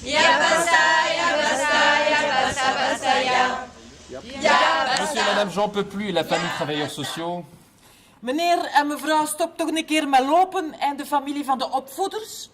Monsieur et madame, j'en peux plus, la famille travailleurs sociaux. Meneer en mevrouw, stop toch een keer met lopen en de familie van de opvoeders.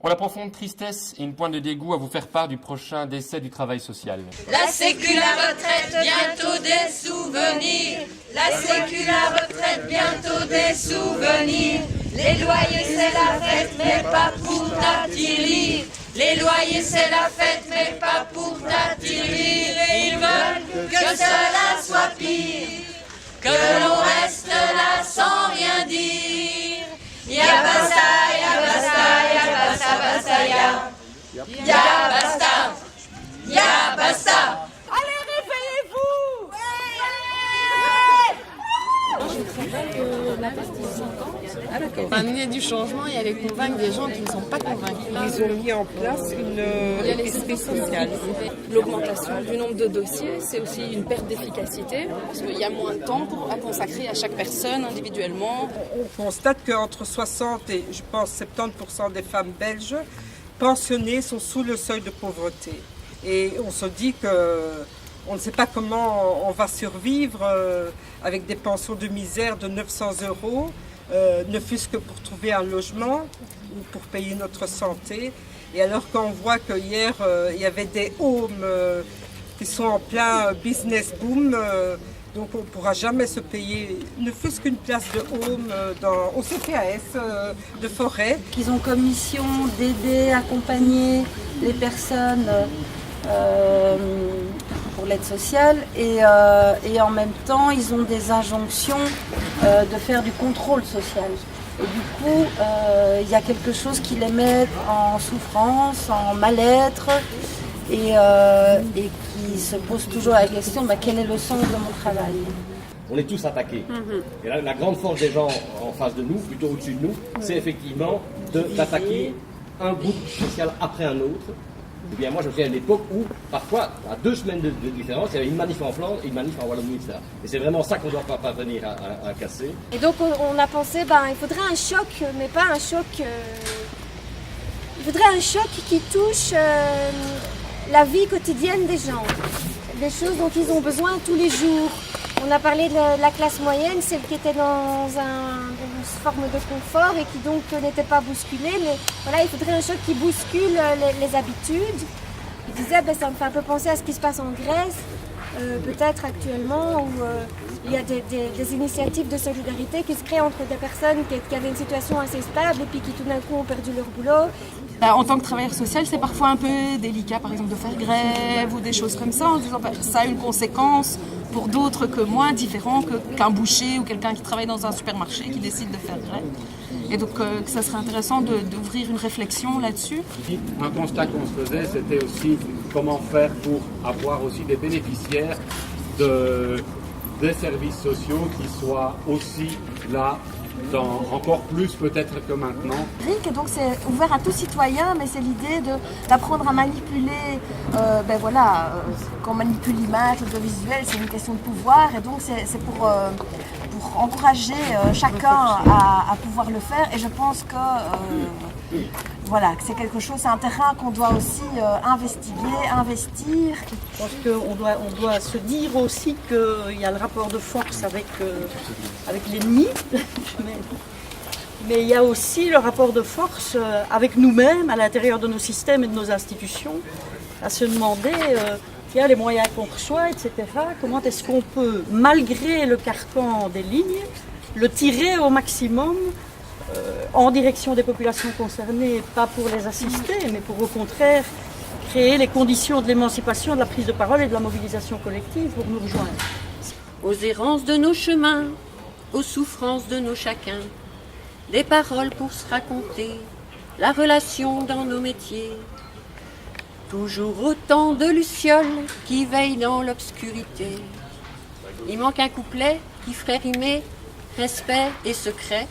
On a la profonde tristesse et une pointe de dégoût à vous faire part du prochain décès du travail social. La sécu, la retraite, bientôt des souvenirs. La sécu, la retraite, bientôt des souvenirs. Les loyers, c'est la fête, mais pas pour t'attirer. Les loyers, c'est la fête, mais pas pour t'attirer. Ils veulent que cela soit pire, que l'on reste là sans rien dire. Ya basta, ya basta, ya basta, basta, ya basta, ya basta. Allez, réveillez-vous! Amener du changement et aller convaincre des gens qui ne sont pas convaincus. Ils ont mis en place une esprit social. L'augmentation du nombre de dossiers, c'est aussi une perte d'efficacité, parce qu'il y a moins de temps à consacrer à chaque personne individuellement. On constate qu'entre 60 et je pense 70% des femmes belges pensionnées sont sous le seuil de pauvreté. Et on se dit qu'on ne sait pas comment on va survivre avec des pensions de misère de 900 €. Ne fût-ce que pour trouver un logement ou pour payer notre santé. Et alors quand on voit que hier il y avait des homes qui sont en plein business boom, donc on ne pourra jamais se payer ne fût-ce qu'une place de home au CPAS de Forêt. Ils ont comme mission d'aider, accompagner les personnes pour l'aide sociale et en même temps ils ont des injonctions de faire du contrôle social. Et du coup il y a quelque chose qui les met en souffrance, en mal-être et qui se pose toujours la question quel est le sens de mon travail. On est tous attaqués. Et là, la grande force des gens en face de nous, plutôt au-dessus de nous, c'est effectivement d'attaquer un groupe social après un autre. Eh bien, moi, je me souviens à l'époque où, parfois, à 2 semaines de différence, il y avait une manif en Flandre et une manif en Wallonie, etc. Et c'est vraiment ça qu'on doit pas parvenir à casser. Et donc, on a pensé, il faudrait un choc, mais pas un choc... il faudrait un choc qui touche la vie quotidienne des gens, des choses dont ils ont besoin tous les jours. On a parlé de la classe moyenne, celle qui était dans une forme de confort et qui donc n'était pas bousculée. Mais voilà, il faudrait un choc qui bouscule les habitudes. Il disait, ça me fait un peu penser à ce qui se passe en Grèce, peut-être actuellement, où il y a des initiatives de solidarité qui se créent entre des personnes qui avaient une situation assez stable et puis qui tout d'un coup ont perdu leur boulot. En tant que travailleur social, c'est parfois un peu délicat, par exemple, de faire grève ou des choses comme ça, en se disant ça a une conséquence pour d'autres que moi, différent qu'un boucher ou quelqu'un qui travaille dans un supermarché qui décide de faire grève. Et donc, ça serait intéressant d'ouvrir une réflexion là-dessus. Un constat qu'on se faisait, c'était aussi comment faire pour avoir aussi des bénéficiaires des services sociaux qui soient aussi là, encore plus peut-être que maintenant. RIC, donc c'est ouvert à tout citoyen, mais c'est l'idée d'apprendre à manipuler, qu'on manipule l'image, le visuel, c'est une question de pouvoir, et donc c'est pour encourager chacun à pouvoir le faire, et je pense que c'est quelque chose, c'est un terrain qu'on doit aussi investir. Je pense qu'on doit se dire aussi qu'il y a le rapport de force avec l'ennemi, mais il y a aussi le rapport de force avec nous-mêmes, à l'intérieur de nos systèmes et de nos institutions, à se demander, les moyens qu'on reçoit, etc., comment est-ce qu'on peut, malgré le carcan des lignes, le tirer au maximum en direction des populations concernées, pas pour les assister, mais pour au contraire créer les conditions de l'émancipation, de la prise de parole et de la mobilisation collective pour nous rejoindre. Aux errances de nos chemins, aux souffrances de nos chacun, des paroles pour se raconter, la relation dans nos métiers. Toujours autant de lucioles qui veillent dans l'obscurité. Il manque un couplet qui ferait rimer respect et secret,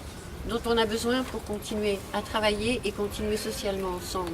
dont on a besoin pour continuer à travailler et continuer socialement ensemble.